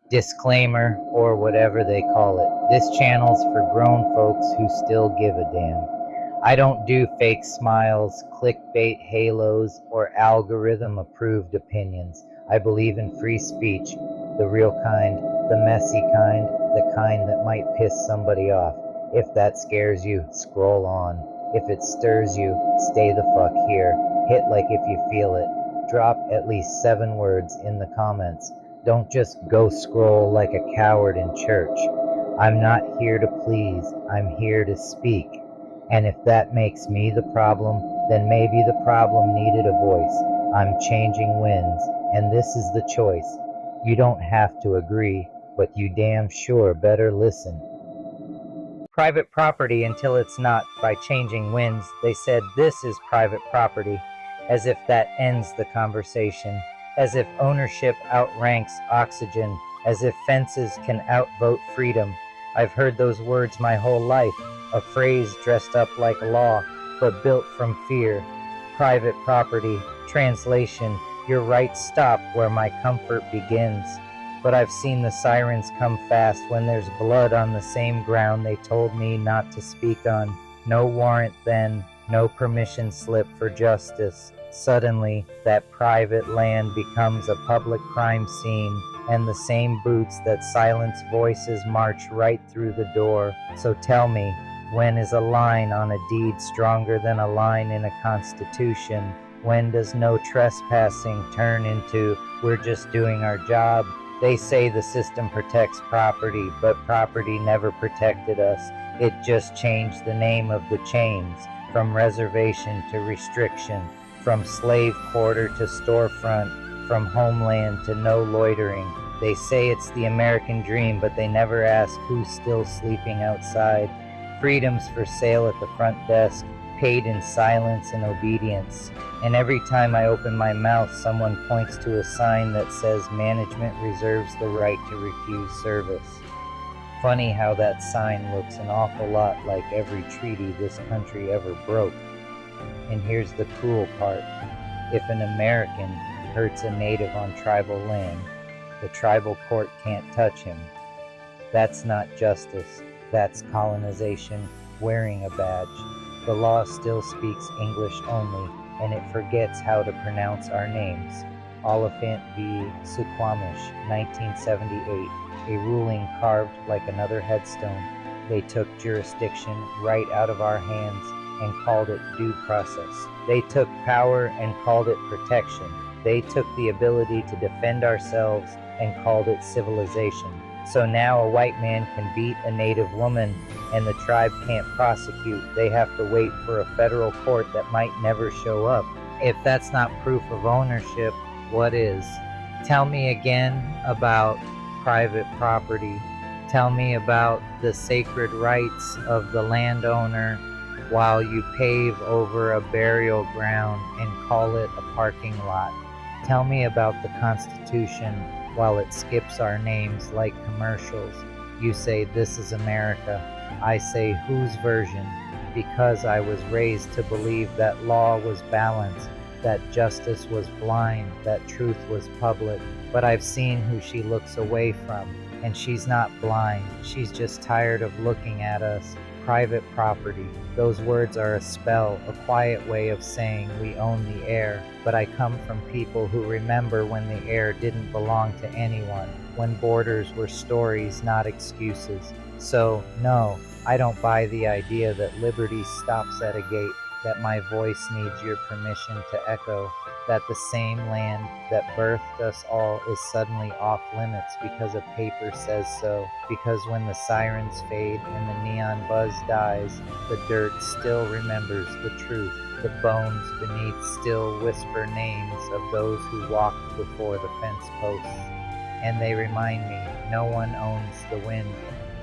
Disclaimer, or whatever they call it. This channel's for grown folks who still give a damn. I don't do fake smiles, clickbait halos, or algorithm-approved opinions. I believe in free speech, the real kind, the messy kind, the kind that might piss somebody off. If that scares you, scroll on. If it stirs you, stay the fuck here. Hit like if you feel it. Drop at least 7 words in the comments. Don't just go scroll like a coward in church. I'm not here to please, I'm here to speak. And if that makes me the problem, then maybe the problem needed a voice. I'm changing winds, and this is the choice. You don't have to agree, but you damn sure better listen. Private property until it's not. By Changing Winds, they said this is private property, as if that ends the conversation. As if ownership outranks oxygen, as if fences can outvote freedom. I've heard those words my whole life, a phrase dressed up like law, but built from fear. Private property, translation, your rights stop where my comfort begins. But I've seen the sirens come fast when there's blood on the same ground they told me not to speak on. No warrant then, no permission slip for justice. Suddenly, that private land becomes a public crime scene, and the same boots that silence voices march right through the door. So tell me, when is a line on a deed stronger than a line in a constitution? When does no trespassing turn into, we're just doing our job? They say the system protects property, but property never protected us. It just changed the name of the chains, from reservation to restriction. From slave quarter to storefront, from homeland to no loitering. They say it's the American dream, but they never ask who's still sleeping outside. Freedom's for sale at the front desk, paid in silence and obedience. And every time I open my mouth, someone points to a sign that says management reserves the right to refuse service. Funny how that sign looks an awful lot like every treaty this country ever broke. And here's the cruel part. If an American hurts a native on tribal land, the tribal court can't touch him. That's not justice. That's colonization wearing a badge. The law still speaks English only, and it forgets how to pronounce our names. Oliphant v. Suquamish, 1978. A ruling carved like another headstone. They took jurisdiction right out of our hands and called it due process. They took power and called it protection. They took the ability to defend ourselves and called it civilization. So now a white man can beat a native woman and the tribe can't prosecute. They have to wait for a federal court that might never show up. If that's not proof of ownership, what is? Tell me again about private property. Tell me about the sacred rights of the landowner while you pave over a burial ground and call it a parking lot. Tell me about the Constitution while it skips our names like commercials. You say this is America. I say whose version? Because I was raised to believe that law was balanced, that justice was blind, that truth was public. But I've seen who she looks away from, and she's not blind. She's just tired of looking at us. Private property. Those words are a spell, a quiet way of saying we own the air. But I come from people who remember when the air didn't belong to anyone, when borders were stories, not excuses. So, no, I don't buy the idea that liberty stops at a gate, that my voice needs your permission to echo, that the same land that birthed us all is suddenly off limits because a paper says so, because when the sirens fade and the neon buzz dies, the dirt still remembers the truth. The bones beneath still whisper names of those who walked before the fence posts. And they remind me, no one owns the wind,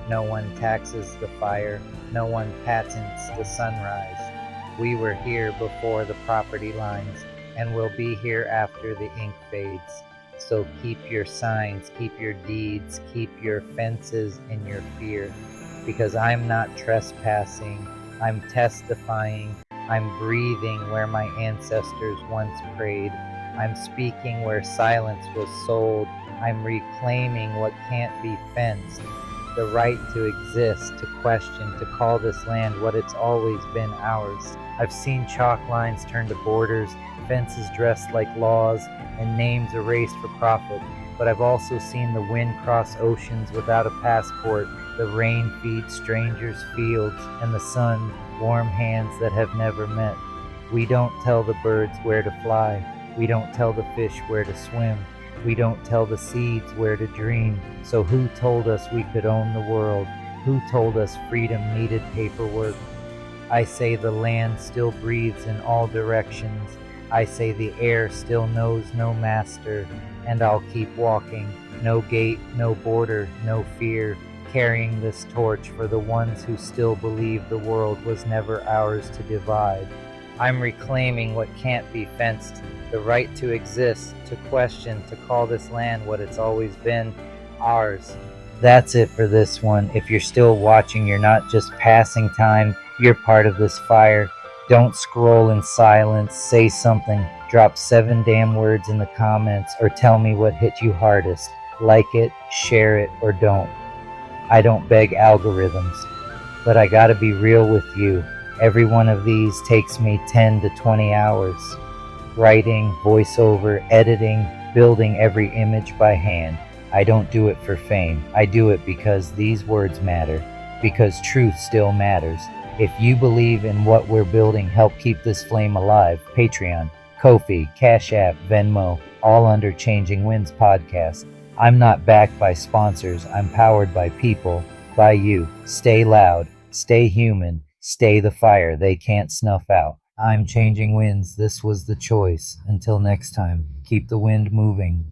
no one taxes the fire, no one patents the sunrise. We were here before the property lines, and will be here after the ink fades. So keep your signs, keep your deeds, keep your fences and your fear. Because I'm not trespassing, I'm testifying, I'm breathing where my ancestors once prayed. I'm speaking where silence was sold, I'm reclaiming what can't be fenced, the right to exist, to question, to call this land what it's always been ours. I've seen chalk lines turn to borders, fences dressed like laws, and names erased for profit. But I've also seen the wind cross oceans without a passport, the rain feed strangers' fields, and the sun warm hands that have never met. We don't tell the birds where to fly. We don't tell the fish where to swim. We don't tell the seeds where to dream. So who told us we could own the world? Who told us freedom needed paperwork? I say the land still breathes in all directions. I say the air still knows no master, and I'll keep walking. No gate, no border, no fear, carrying this torch for the ones who still believe the world was never ours to divide. I'm reclaiming what can't be fenced, the right to exist, to question, to call this land what it's always been, ours. That's it for this one. If you're still watching, you're not just passing time, you're part of this fire. Don't scroll in silence, say something, drop 7 damn words in the comments, or tell me what hit you hardest. Like it, share it, or don't. I don't beg algorithms, but I gotta be real with you. Every one of these takes me 10 to 20 hours. Writing, voiceover, editing, building every image by hand. I don't do it for fame. I do it because these words matter, because truth still matters. If you believe in what we're building, help keep this flame alive. Patreon, Ko-fi, CashApp, Venmo, all under Changing Winds Podcast. I'm not backed by sponsors. I'm powered by people, by you. Stay loud, stay human, stay the fire they can't snuff out. I'm Changing Winds. This was the choice. Until next time, keep the wind moving.